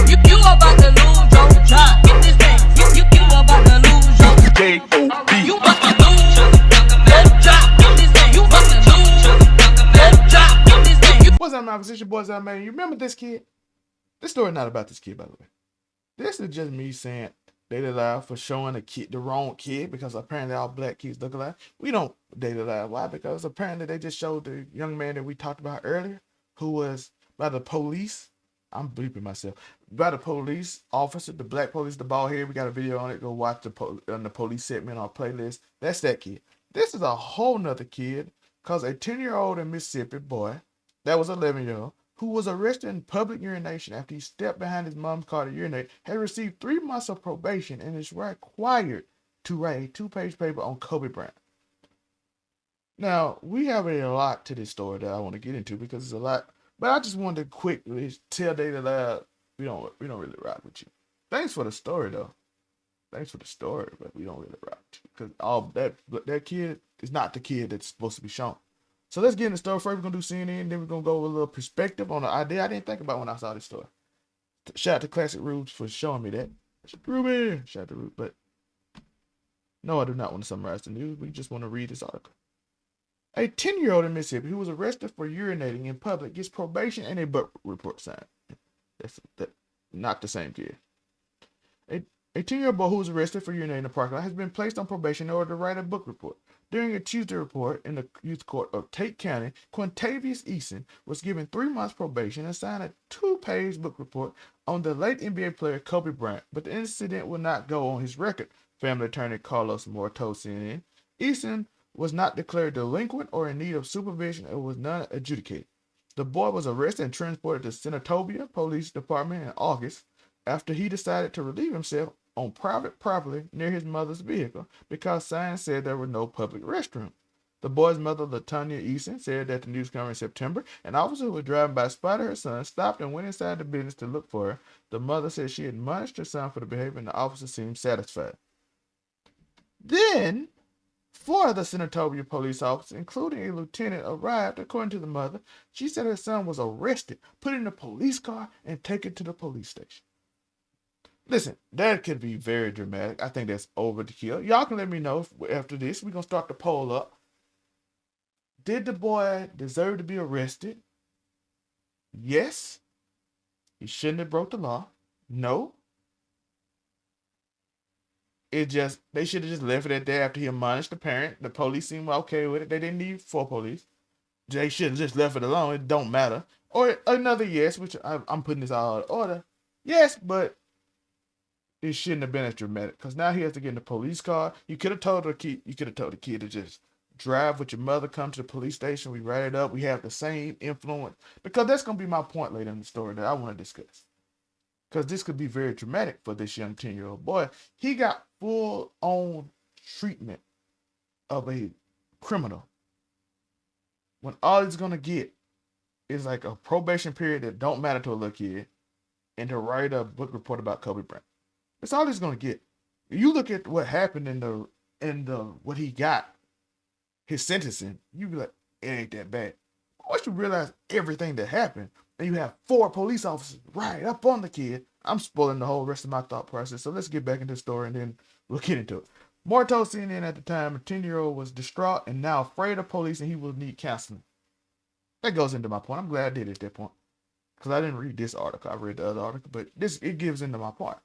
You about to lose your job. Get this thing. You about to lose your J-O-B. You about to lose your job. Get this thing. You about to lose your job. Get this thing. What's up, my position boys out, man? You remember this kid? This story not about this kid, by the way. This is just me saying they alive for showing the wrong kid, because apparently all black kids look alike. We don't date alive. Why? Because apparently they just showed the young man that we talked about earlier, who was by the police. I'm bleeping myself. By the police officer, the black police, the bald head. We got a video on it. Go watch the police segment on our playlist. That's that kid. This is a whole nother kid, because a 10-year-old in Mississippi boy that was 11-year-old who was arrested in public urination after he stepped behind his mom's car to urinate, had received 3 months of probation and is required to write a 2-page paper on Kobe Bryant. Now, we have a lot to this story that I want to get into, because it's a lot, but I just wanted to quickly tell Data Lab we don't really rock with you. Thanks for the story, though. Thanks for the story, but we don't really rock with you, because all that kid is not the kid that's supposed to be shown. So let's get in the story. First, we're going to do CNN, then we're going to go with a little perspective on the idea I didn't think about when I saw this story. Shout out to Classic Rubes for showing me that. Ruby! Shout out to Rube. But no, I do not want to summarize the news. We just want to read this article. A 10-year-old in Mississippi who was arrested for urinating in public gets probation and a book report signed. That's not the same kid. A 10-year-old boy who was arrested for urinating in the parking lot has been placed on probation in order to write a book report. During a Tuesday report in the youth court of Tate County, Quintavious Eason was given 3 months probation and signed a 2-page book report on the late NBA player Kobe Bryant, but the incident will not go on his record, family attorney Carlos Moore told CNN. Eason was not declared delinquent or in need of supervision and was not adjudicated. The boy was arrested and transported to Senatobia Police Department in August after he decided to relieve himself on private property near his mother's vehicle because signs said there were no public restrooms. The boy's mother, LaTonya Eason, said that the news covered in September, an officer who was driving by spotted her son, stopped and went inside the business to look for her. The mother said she admonished her son for the behavior, and the officer seemed satisfied. Then, 4 of the Senatobia police officers, including a lieutenant, arrived. According to the mother, she said her son was arrested, put in a police car, and taken to the police station. Listen, that could be very dramatic. I think that's overkill. Y'all can let me know after this. We're going to start the poll up. Did the boy deserve to be arrested? Yes. He shouldn't have broke the law. No. They should have just left it at that after he admonished the parent. The police seemed okay with it. They didn't need 4 police. They should have just left it alone. It don't matter. Or another yes, which I'm putting this all out of order. Yes, but it shouldn't have been as dramatic, because now he has to get in the police car. You could have told the kid to just drive with your mother, come to the police station. We write it up. We have the same influence, because that's going to be my point later in the story that I want to discuss. Because this could be very dramatic for this young 10-year-old boy. He got full-on treatment of a criminal, when all he's going to get is like a probation period that don't matter to a little kid, and to write a book report about Kobe Bryant. That's all he's gonna get. You look at what happened in the what he got, his sentencing, you be like, it ain't that bad. Once you realize everything that happened, and you have 4 police officers right up on the kid, I'm spoiling the whole rest of my thought process. So let's get back into the story and then we'll get into it. Moore told CNN at the time a 10-year-old was distraught and now afraid of police and he will need counseling. That goes into my point. I'm glad I did it at that point, because I didn't read this article. I read the other article, but it gives into my point.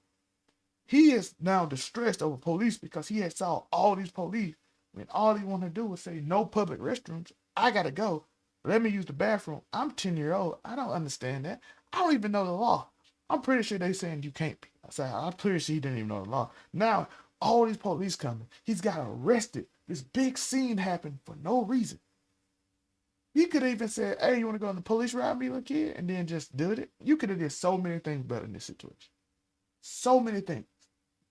He is now distressed over police because he had saw all these police when all he wanted to do was say no public restrooms. I gotta go. Let me use the bathroom. I'm 10 years old. I don't understand that. I don't even know the law. I'm pretty sure they saying you can't be. I'm pretty sure he didn't even know the law. Now all these police coming. He's got arrested. This big scene happened for no reason. You could have even said, hey, you want to go on the police ride me, little kid? And then just did it. You could have did so many things better in this situation. So many things.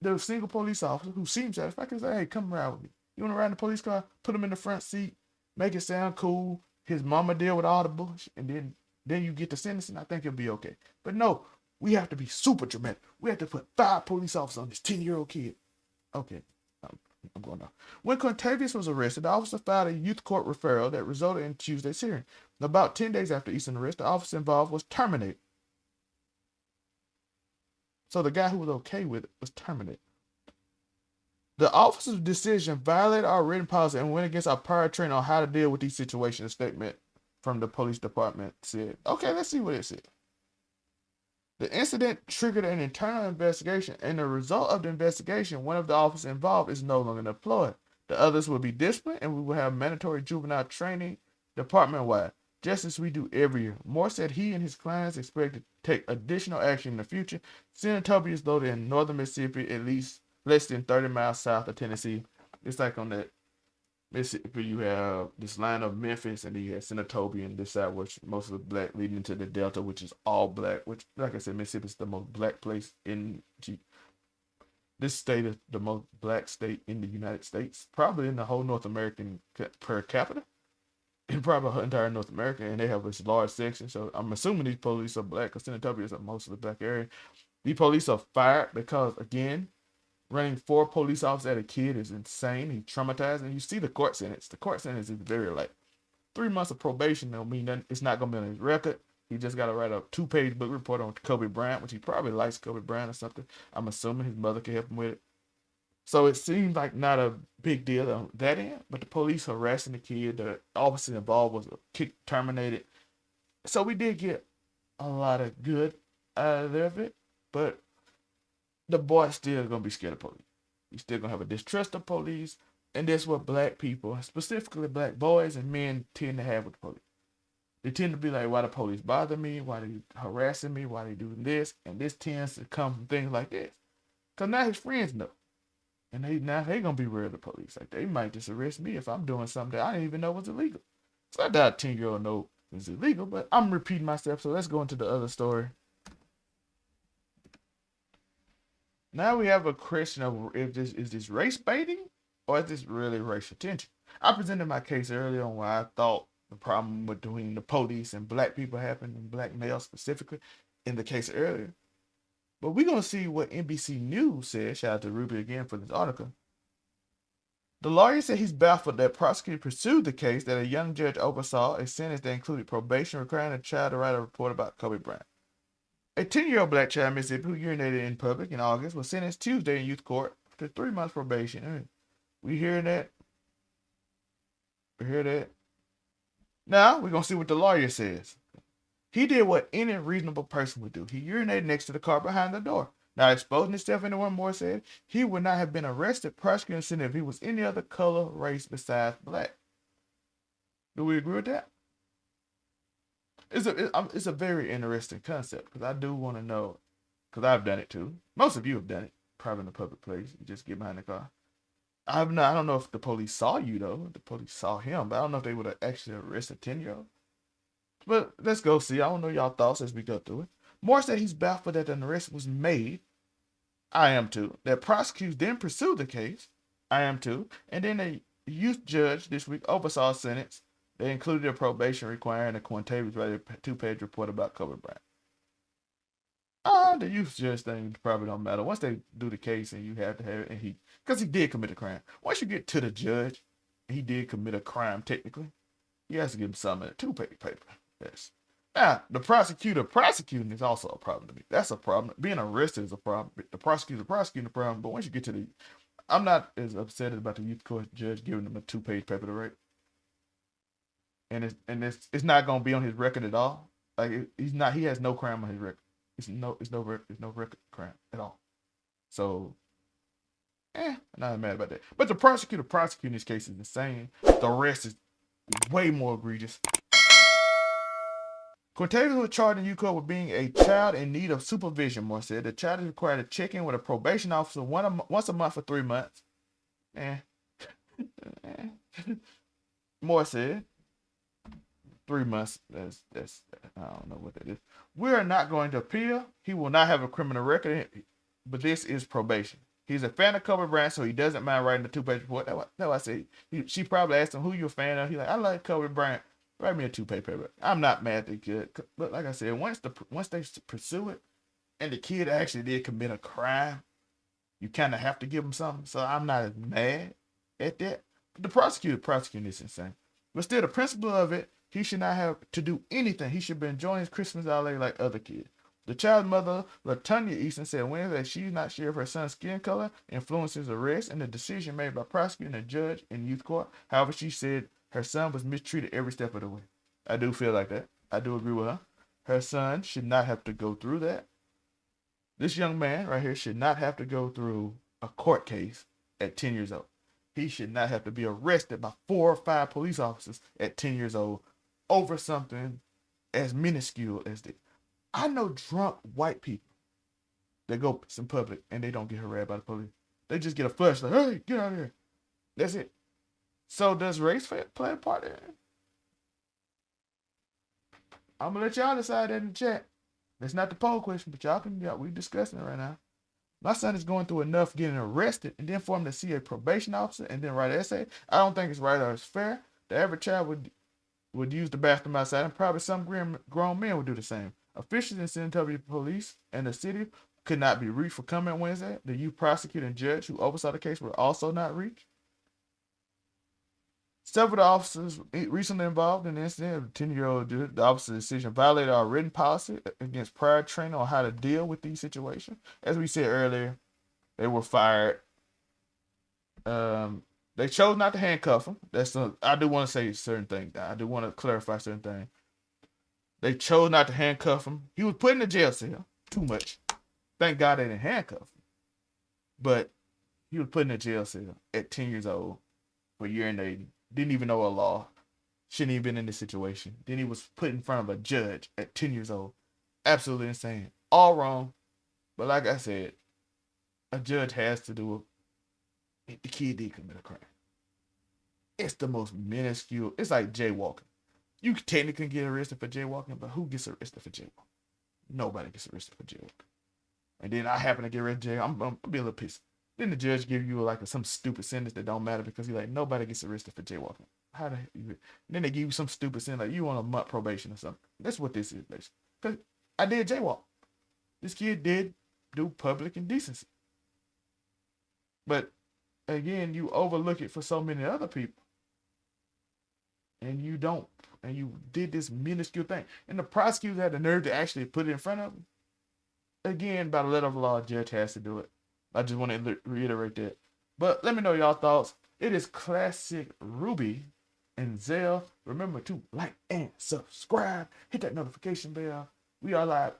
The single police officer who seems satisfied can say, hey, come ride with me. You want to ride in the police car? Put him in the front seat. Make it sound cool. His mama deal with all the bullshit. And then you get the sentencing. I think it'll be okay. But no, we have to be super dramatic. We have to put 5 police officers on this 10-year-old kid. Okay. I'm going now. When Quintavious was arrested, the officer filed a youth court referral that resulted in Tuesday's hearing. About 10 days after Easton's arrest, the officer involved was terminated. So the guy who was okay with it was terminated. The officer's decision violated our written policy and went against our prior training on how to deal with these situations. A statement from the police department said. Okay, let's see what it said. The incident triggered an internal investigation, and the result of the investigation, one of the officers involved is no longer employed. The others will be disciplined, and we will have mandatory juvenile training department-wide, just as we do every year. Moore said he and his clients expect to take additional action in the future. Senatobia is located in northern Mississippi, at least less than 30 miles south of Tennessee. It's like on that Mississippi, you have this line of Memphis, and then you have Senatobia and this side, which mostly black, leading into the Delta, which is all black. Which, like I said, Mississippi is the most black place in this state is the most black state in the United States, probably in the whole North American per capita, in probably the entire North America, and they have this large section. So I'm assuming these police are black, because Senatobia is a mostly black area. These police are fired because, again, running 4 police officers at a kid is insane. He's traumatized. And you see the court sentence. The court sentence is very light. 3 months of probation don't mean nothing. It's not going to be on his record. He just got to write a 2-page book report on Kobe Bryant, which he probably likes Kobe Bryant or something. I'm assuming his mother can help him with it. So it seems like not a big deal on that end. But the police harassing the kid, the officer involved was terminated. So we did get a lot of good out of it. But the boy's still gonna be scared of police. He's still gonna have a distrust of police, and that's what black people, specifically black boys and men, tend to have with the police. They tend to be like, "Why the police bother me? Why they harassing me? Why they doing this?" And this tends to come from things like this, cause now his friends know, and they gonna be worried of the police. Like they might just arrest me if I'm doing something that I didn't even know was illegal. So I doubt a 10-year-old know it's illegal, but I'm repeating myself. So let's go into the other story. Now we have a question of if this is this race baiting or is this really racial tension. I presented my case earlier on why I thought the problem between the police and black people happened, and black males specifically, in the case earlier. But we're going to see what NBC News said. Shout out to Ruby again for this article. The lawyer said he's baffled that prosecutors pursued the case that a young judge oversaw a sentence that included probation requiring a child to write a report about Kobe Bryant. A 10-year-old black child in Mississippi who urinated in public in August was sentenced Tuesday in youth court to 3 months probation. We hear that? We hear that? Now, we're going to see what the lawyer says. He did what any reasonable person would do. He urinated next to the car behind the door. Not exposing himself, anyone more said. He would not have been arrested, prosecuted, and sentenced if he was any other color, race besides black. Do we agree with that? It's a very interesting concept, because I do want to know, because I've done it too. Most of you have done it, probably in a public place. You just get behind the car. I don't know if the police saw you, though. The police saw him, but I don't know if they would have actually arrested a 10-year-old. But let's go see. I don't know y'all thoughts as we go through it. Moore said he's baffled that an arrest was made. I am too. That prosecutors then pursued the case. I am too. And then a youth judge this week oversaw a sentence. They included a probation requiring a Quintavious write a 2-page report about Kobe Bryant. The youth judge thing probably don't matter. Once they do the case and you have to have it, and because he did commit a crime. Once you get to the judge, he did commit a crime technically, he has to give him some of that 2-page paper. Yes. Now, the prosecutor prosecuting is also a problem to me. That's a problem. Being arrested is a problem. The prosecutor prosecuting the problem. But once you get to I'm not as upset about the youth court judge giving him a 2-page paper to write. And it's not gonna be on his record at all. Like he has no crime on his record. It's no record crime at all. So I'm not mad about that. But the prosecutor prosecuting this case is insane. The rest is way more egregious. Quintavious was charged in court with being a child in need of supervision, Moore said. The child is required to check in with a probation officer once a month for 3 months. Moore said. 3 months, that's I don't know what that is. We are not going to appeal. He will not have a criminal record, but this is probation. He's a fan of Kobe Bryant, so he doesn't mind writing a 2-page report. That's what I say. She probably asked him, who you a fan of? He's like, I like Kobe Bryant. Write me a 2-page paper. I'm not mad they could, but like I said, once they pursue it, and the kid actually did commit a crime, you kind of have to give him something. So I'm not as mad at that. But the prosecutor prosecuting is insane. But still, the principle of it, he should not have to do anything. He should be enjoying his Christmas holiday like other kids. The child's mother, Latonya Easton, said Wednesday she's not sure if her son's skin color influences arrest and the decision made by prosecutor and judge in youth court. However, she said her son was mistreated every step of the way. I do feel like that. I do agree with her. Her son should not have to go through that. This young man right here should not have to go through a court case at 10 years old. He should not have to be arrested by 4 or 5 police officers at 10 years old over something as minuscule as this. I know drunk white people that go in public and they don't get harassed by the police. They just get a flush like, hey, get out of here. That's it. So does race play a part in it? I'm going to let y'all decide that in the chat. That's not the poll question, but we discussing it right now. My son is going through enough getting arrested and then for him to see a probation officer and then write an essay. I don't think it's right or it's fair. The average child would use the bathroom outside, and probably some grown men would do the same. Officials in San Antonio Police and the city could not be reached for comment Wednesday. The youth prosecutor and judge who oversaw the case were also not reached. Several of the officers recently involved in the incident of the 10-year-old dude. The officer's decision violated our written policy against prior training on how to deal with these situations. As we said earlier, they were fired. They chose not to handcuff him. I do want to say certain things. I do want to clarify certain things. They chose not to handcuff him. He was put in a jail cell. Too much. Thank God they didn't handcuff him. But he was put in a jail cell at 10 years old for urinating. Didn't even know a law. Shouldn't even been in this situation. Then he was put in front of a judge at 10 years old. Absolutely insane. All wrong. But like I said, a judge has to do it. The kid did commit a crime. It's the most minuscule. It's like jaywalking. You technically get arrested for jaywalking, but who gets arrested for jaywalking? Nobody gets arrested for jaywalking. And then I happen to get arrested for jail. I'm gonna be a little pissed. Then the judge give you like some stupid sentence that don't matter because he's like, nobody gets arrested for jaywalking. Then they give you some stupid sentence like you on a month probation or something. That's what this is basically. Because I did jaywalk. This kid did do public indecency. But again, you overlook it for so many other people. And you don't. And you did this minuscule thing. And the prosecutor had the nerve to actually put it in front of him. Again, by the letter of law, a judge has to do it. I just want to reiterate that. But let me know y'all thoughts. It is Classic Ruby and Zell. Remember to like and subscribe. Hit that notification bell. We are live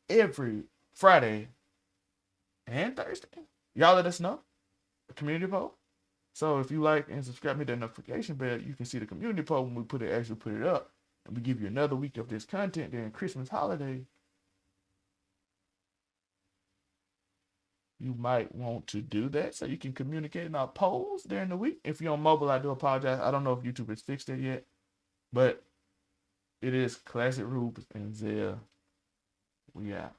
every Friday and Thursday. Y'all let us know. The community poll. So if you like and subscribe, hit that notification bell. You can see the community poll when we actually put it up. And we give you another week of this content during Christmas holiday. You might want to do that so you can communicate in our polls during the week. If you're on mobile, I do apologize. I don't know if YouTube has fixed it yet, but it is Classic Rubes and Zell. We out.